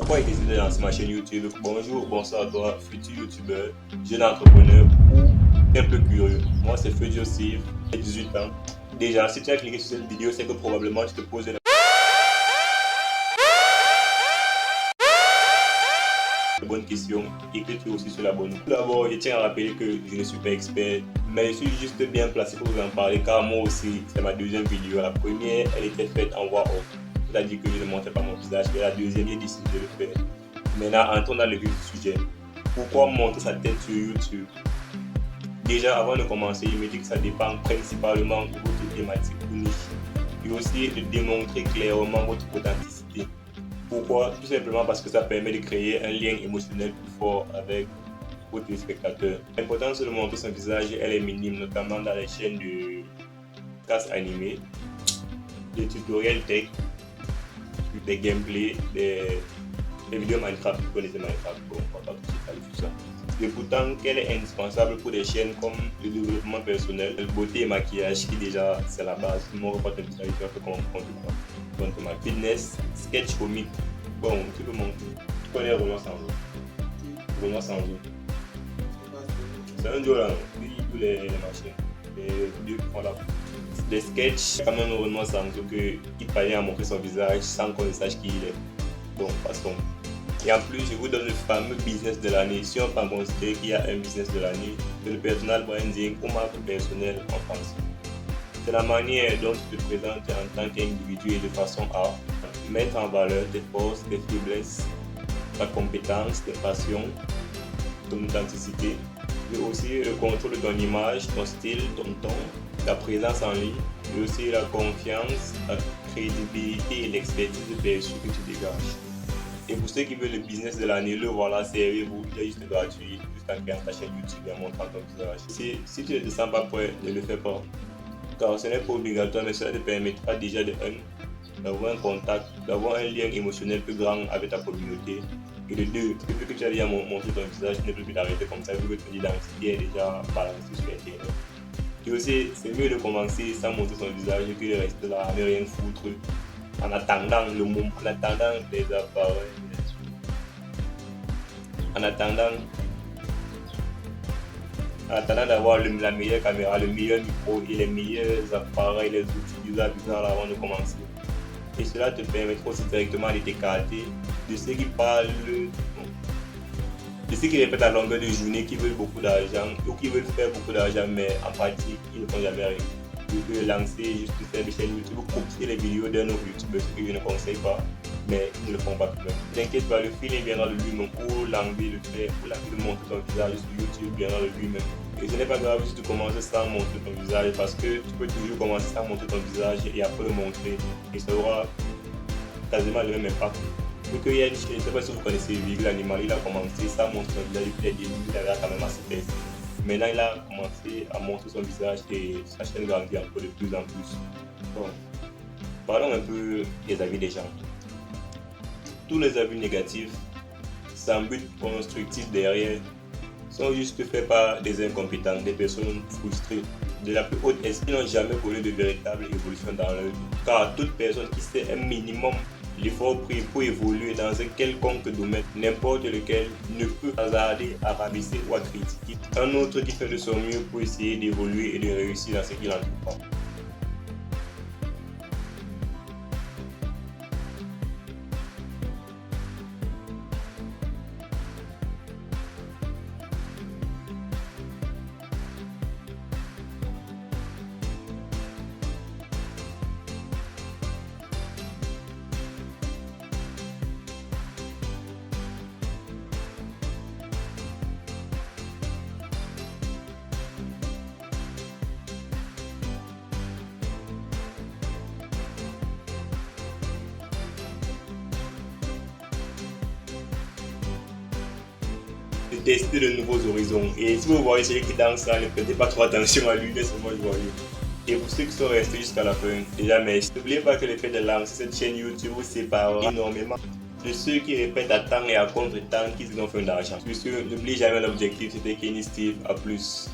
Pourquoi j'ai décidé de lancer ma chaîne YouTube? Bonjour, bonsoir à toi, futur youtubeur, jeune entrepreneur ou un peu curieux. Moi c'est Feu Joseph, j'ai 18 ans. Déjà, si tu as cliqué sur cette vidéo, c'est que probablement tu te poses la bonne question et que tu es aussi sur la bonne. Tout d'abord, je tiens à rappeler que je ne suis pas expert, mais je suis juste bien placé pour vous en parler car moi aussi, c'est ma deuxième vidéo. La première, elle était faite en voix off, c'est-à-dire que je ne montrais pas mon visage, et la deuxième, j'ai décidé de le faire. Maintenant, entrons dans le vif du sujet. Pourquoi montrer sa tête sur YouTube? Déjà, avant de commencer, je me dis que ça dépend principalement de votre thématique ou niche et aussi de démontrer clairement votre authenticité. Pourquoi? Tout simplement parce que ça permet de créer un lien émotionnel plus fort avec vos téléspectateurs. L'importance de montrer son visage, elle est minime, notamment dans les chaînes de podcasts animés, des tutoriels tech, des gameplays, des vidéos Minecraft. Vous connaissez Minecraft, bon, on va pas tout ça. Et pourtant, qu'elle est indispensable pour des chaînes comme le développement personnel, la beauté et maquillage, qui déjà c'est la base. Tout le monde reporte un visage, tu vas comprendre ma fitness, sketch comique. Bon, tu peux montrer. Tu connais Renoir Sanzo? Renoir Sanzo. C'est un duo là, non? Tous les machines. Les vidéos qui font là. Des sketchs, quand même Renoir Sanzo qui parlait à montrer son visage sans qu'on ne sache qui il est. Bon, passons. Et en plus, je vous donne le fameux business de l'année. Si on peut considérer qu'il y a un business de l'année, c'est le personal branding ou marque personnelle en français. C'est la manière dont tu te présentes en tant qu'individu et de façon à mettre en valeur tes forces, tes faiblesses, ta compétence, tes passions, ton authenticité, mais aussi le contrôle de ton image, ton style, ton ton, ta présence en ligne, mais aussi la confiance, la crédibilité et l'expertise perçue que tu dégages. Et pour ceux qui veulent le business de l'année, le voilà, servez-vous, il est juste gratuit, juste en créant ta chaîne YouTube et en montrant ton visage. Si tu ne te sens pas prêt, ne le fais pas. Car ce n'est pas obligatoire, mais cela te permettra déjà d'avoir un contact, d'avoir un lien émotionnel plus grand avec ta communauté. Et de deux, depuis que tu as déjà montré ton visage, tu ne peux plus t'arrêter comme ça, vu que ton identité est déjà balancée sur Internet. Et aussi, c'est mieux de commencer sans montrer son visage que de rester là, ne rien foutre, en attendant le moment, en attendant les appareils, en attendant d'avoir la meilleure caméra, le meilleur micro et les meilleurs appareils, les outils bizarres avant de commencer. Et cela te permettra aussi directement de t'écarter de ceux qui parlent, de ceux qui répètent à longueur de journée, qui veulent beaucoup d'argent ou qui veulent faire beaucoup d'argent, mais en pratique, ils ne font jamais rien. Tu peux lancer, juste faire des chaînes YouTube ou copier les vidéos d'un autre YouTubeur, ce que je ne conseille pas, mais ils ne le font pas tout de même. T'inquiète pas, le film viendra de lui-même, ou l'envie de faire, ou l'envie de montrer ton visage sur YouTube viendra de lui-même. Et ce n'est pas grave si tu commences sans montrer ton visage, parce que tu peux toujours commencer sans montrer ton visage et après le montrer, et ça aura quasiment le même impact. Donc il y a une chaîne, je ne sais pas si vous connaissez Virgule Animal, il a commencé sans montrer son visage depuis les débuts, il avait quand même assez fait. Maintenant il a commencé à montrer son visage et sa chaîne grandit encore de plus en plus. Bon, parlons un peu des avis des gens. Tous les avis négatifs, sans but constructif derrière, sont juste faits par des incompétents, des personnes frustrées, de la plus haute estime, qui n'ont jamais connu de véritable évolution dans leur vie. Car toute personne qui sait un minimum l'effort pris pour évoluer dans un quelconque domaine, n'importe lequel, ne peut hasarder à rabaisser ou à critiquer un autre qui fait de son mieux pour essayer d'évoluer et de réussir dans ce qu'il entreprend. De tester de nouveaux horizons. Et si vous voyez celui qui danse là, ne prêtez pas trop attention à lui, laissez-moi joyeux. Et pour ceux qui sont restés jusqu'à la fin, déjà merci. N'oubliez pas que le fait de lancer cette chaîne YouTube vous sépare énormément de ceux qui répètent à temps et à contre-temps qu'ils ont fait d'argent. Puisque n'oubliez jamais l'objectif, c'était Kenny Steve à plus.